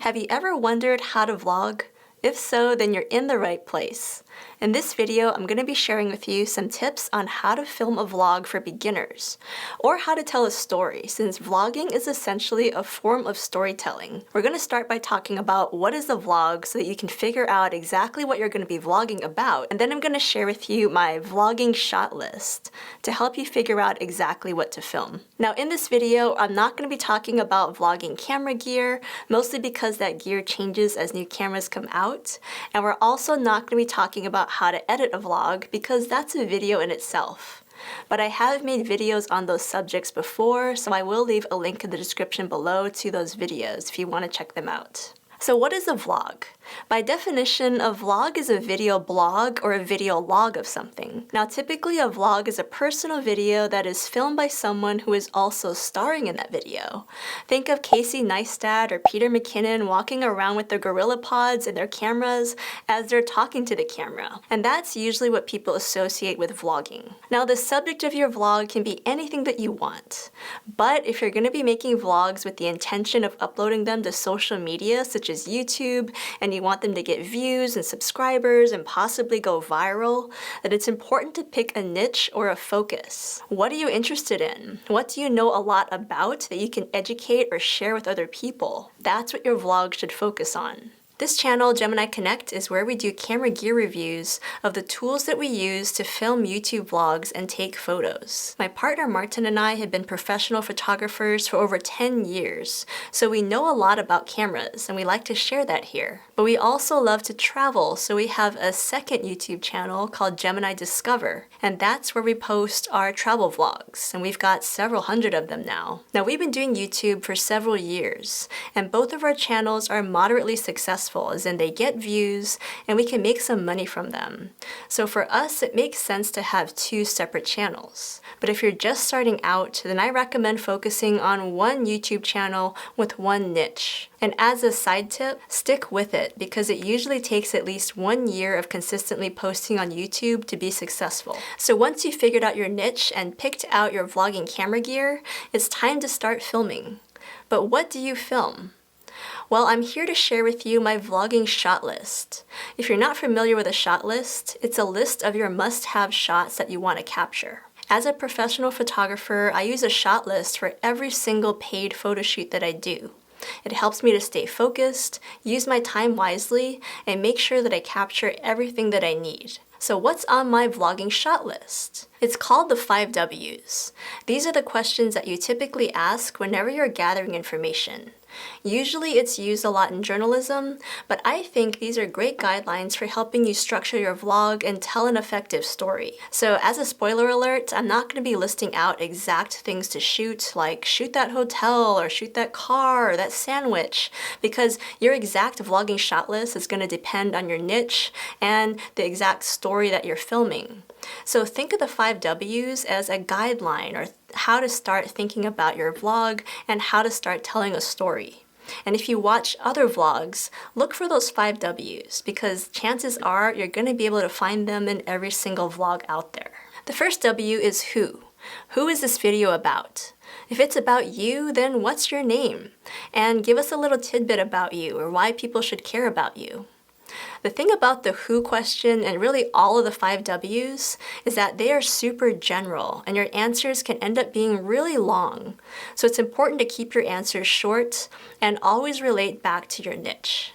Have you ever wondered how to vlog? If so, then you're in the right place. In this video, I'm going to be sharing with you some tips on how to film a vlog for beginners, or how to tell a story, since vlogging is essentially a form of storytelling. We're going to start by talking about what is a vlog so that you can figure out exactly what you're going to be vlogging about, and then I'm going to share with you my vlogging shot list to help you figure out exactly what to film. Now in this video, I'm not going to be talking about vlogging camera gear, mostly because that gear changes as new cameras come out, and we're also not going to be talking about how to edit a vlog because that's a video in itself. But I have made videos on those subjects before, so I will leave a link in the description below to those videos if you want to check them out. So what is a vlog? By definition, a vlog is a video blog or a video log of something. Now typically a vlog is a personal video that is filmed by someone who is also starring in that video. Think of Casey Neistat or Peter McKinnon walking around with their gorilla pods and their cameras as they're talking to the camera. And that's usually what people associate with vlogging. Now the subject of your vlog can be anything that you want. But if you're going to be making vlogs with the intention of uploading them to social media such as YouTube, and you want them to get views and subscribers and possibly go viral, then it's important to pick a niche or a focus. What are you interested in? What do you know a lot about that you can educate or share with other people? That's what your vlog should focus on. This channel, Gemini Connect, is where we do camera gear reviews of the tools that we use to film YouTube vlogs and take photos. My partner Martin and I have been professional photographers for over 10 years, so we know a lot about cameras and we like to share that here. But we also love to travel, so we have a second YouTube channel called Gemini Discover, and that's where we post our travel vlogs, and we've got several hundred of them now. Now we've been doing YouTube for several years, and both of our channels are moderately successful, as in they get views and we can make some money from them. So for us, it makes sense to have two separate channels. But if you're just starting out, then I recommend focusing on one YouTube channel with one niche. And as a side tip, stick with it because it usually takes at least 1 year of consistently posting on YouTube to be successful. So once you've figured out your niche and picked out your vlogging camera gear, it's time to start filming. But what do you film? Well, I'm here to share with you my vlogging shot list. If you're not familiar with a shot list, it's a list of your must-have shots that you want to capture. As a professional photographer, I use a shot list for every single paid photo shoot that I do. It helps me to stay focused, use my time wisely, and make sure that I capture everything that I need. So what's on my vlogging shot list? It's called the 5 W's. These are the questions that you typically ask whenever you're gathering information. Usually it's used a lot in journalism, but I think these are great guidelines for helping you structure your vlog and tell an effective story. So as a spoiler alert, I'm not going to be listing out exact things to shoot, like shoot that hotel or shoot that car or that sandwich, because your exact vlogging shot list is going to depend on your niche and the exact story that you're filming. So think of the 5 W's as a guideline or how to start thinking about your vlog and how to start telling a story. And if you watch other vlogs, look for those 5 W's because chances are you're going to be able to find them in every single vlog out there. The first W is who. Who is this video about? If it's about you, then what's your name? And give us a little tidbit about you or why people should care about you. The thing about the who question and really all of the 5 W's is that they are super general and your answers can end up being really long. So it's important to keep your answers short and always relate back to your niche.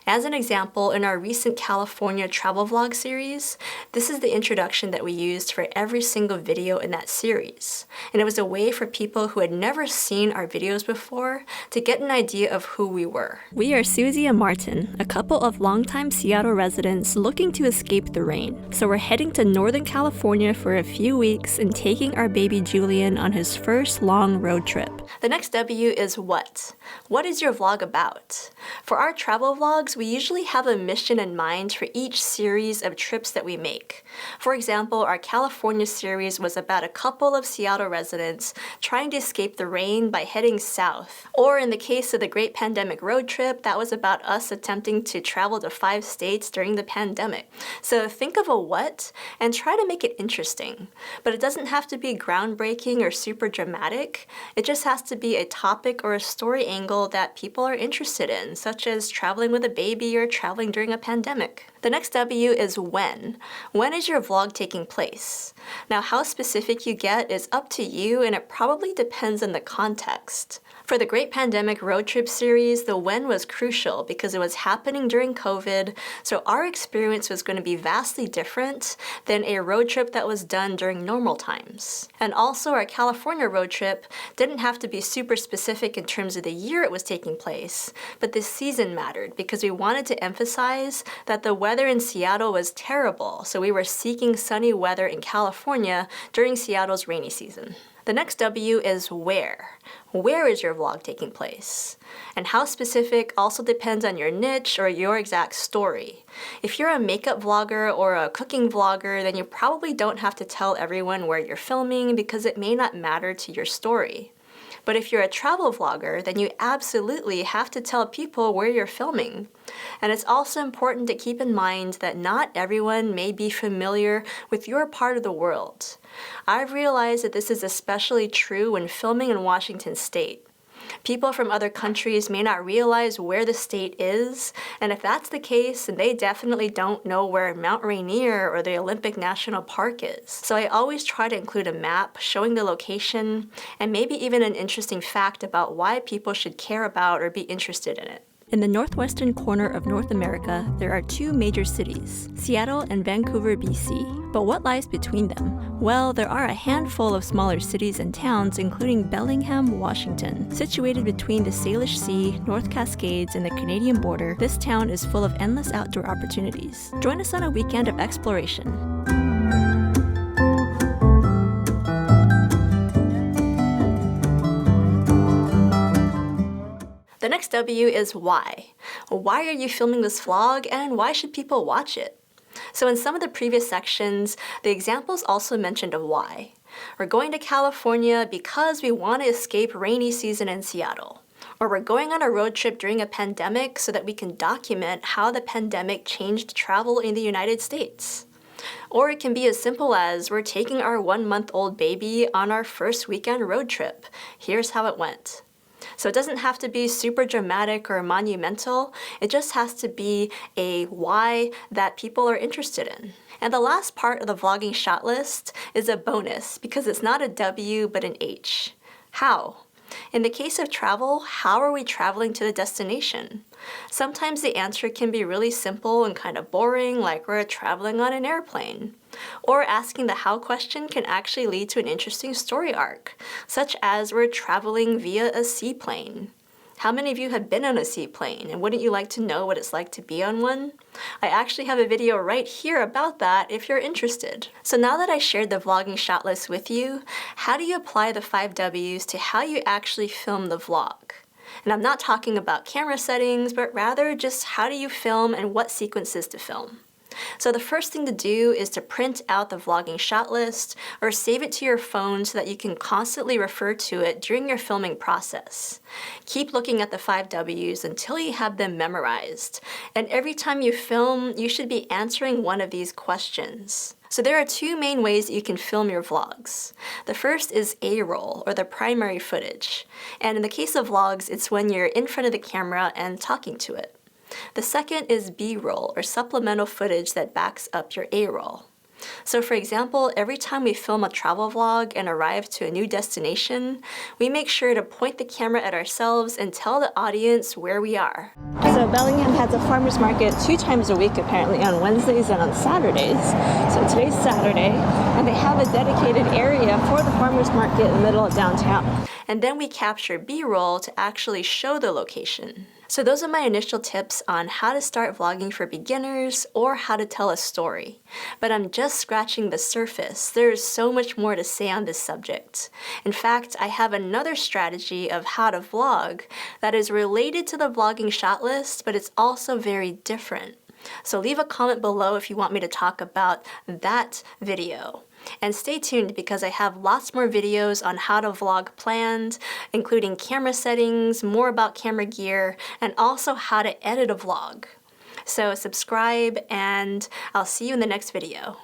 As an example, in our recent California travel vlog series, this is the introduction that we used for every single video in that series. And it was a way for people who had never seen our videos before to get an idea of who we were. We are Susie and Martin, a couple of longtime Seattle residents looking to escape the rain. So we're heading to Northern California for a few weeks and taking our baby Julian on his first long road trip. The next W is what. What is your vlog about? For our travel vlogs, vlogs, we usually have a mission in mind for each series of trips that we make. For example, our California series was about a couple of Seattle residents trying to escape the rain by heading south. Or in the case of the Great Pandemic Road Trip, that was about us attempting to travel to 5 states during the pandemic. So think of a what and try to make it interesting. But it doesn't have to be groundbreaking or super dramatic. It just has to be a topic or a story angle that people are interested in, such as traveling with a baby or traveling during a pandemic. The next W is when. When is your vlog taking place? Now, how specific you get is up to you, and it probably depends on the context. For the Great Pandemic Road Trip series, the when was crucial because it was happening during COVID, so our experience was going to be vastly different than a road trip that was done during normal times. And also, our California road trip didn't have to be super specific in terms of the year it was taking place, but the season mattered because we wanted to emphasize that the weather in Seattle was terrible, so we were seeking sunny weather in California during Seattle's rainy season. The next W is where. Where is your vlog taking place? And how specific also depends on your niche or your exact story. If you're a makeup vlogger or a cooking vlogger, then you probably don't have to tell everyone where you're filming because it may not matter to your story. But if you're a travel vlogger, then you absolutely have to tell people where you're filming. And it's also important to keep in mind that not everyone may be familiar with your part of the world. I've realized that this is especially true when filming in Washington State. People from other countries may not realize where the state is, and if that's the case, then they definitely don't know where Mount Rainier or the Olympic National Park is. So I always try to include a map showing the location and maybe even an interesting fact about why people should care about or be interested in it. In the northwestern corner of North America, there are 2 major cities, Seattle and Vancouver, BC. But what lies between them? Well, there are a handful of smaller cities and towns, including Bellingham, Washington. Situated between the Salish Sea, North Cascades, and the Canadian border, this town is full of endless outdoor opportunities. Join us on a weekend of exploration. The next W is why. Why are you filming this vlog and why should people watch it? So in some of the previous sections, the examples also mentioned a why. We're going to California because we want to escape rainy season in Seattle. Or we're going on a road trip during a pandemic so that we can document how the pandemic changed travel in the United States. Or it can be as simple as we're taking our 1-month-old baby on our first weekend road trip. Here's how it went. So it doesn't have to be super dramatic or monumental. It just has to be a why that people are interested in. And the last part of the vlogging shot list is a bonus because it's not a W but an H. How? In the case of travel, how are we traveling to the destination? Sometimes the answer can be really simple and kind of boring, like we're traveling on an airplane. Or asking the how question can actually lead to an interesting story arc, such as we're traveling via a seaplane. How many of you have been on a seaplane, and wouldn't you like to know what it's like to be on one? I actually have a video right here about that if you're interested. So now that I shared the vlogging shot list with you, how do you apply the 5 W's to how you actually film the vlog? And I'm not talking about camera settings, but rather just how do you film and what sequences to film. So the first thing to do is to print out the vlogging shot list or save it to your phone so that you can constantly refer to it during your filming process. Keep looking at the 5 W's until you have them memorized. And every time you film, you should be answering one of these questions. So there are 2 main ways that you can film your vlogs. The first is A-roll, or the primary footage. And in the case of vlogs, it's when you're in front of the camera and talking to it. The second is B-roll, or supplemental footage that backs up your A-roll. So for example, every time we film a travel vlog and arrive to a new destination, we make sure to point the camera at ourselves and tell the audience where we are. So Bellingham has a farmer's market 2 times a week apparently, on Wednesdays and on Saturdays. So today's Saturday, and they have a dedicated area for the farmer's market in the middle of downtown. And then we capture B-roll to actually show the location. So those are my initial tips on how to start vlogging for beginners or how to tell a story. But I'm just scratching the surface. There's so much more to say on this subject. In fact, I have another strategy of how to vlog that is related to the vlogging shot list, but it's also very different. So leave a comment below if you want me to talk about that video. And stay tuned because I have lots more videos on how to vlog planned, including camera settings, more about camera gear, and also how to edit a vlog. So subscribe and I'll see you in the next video.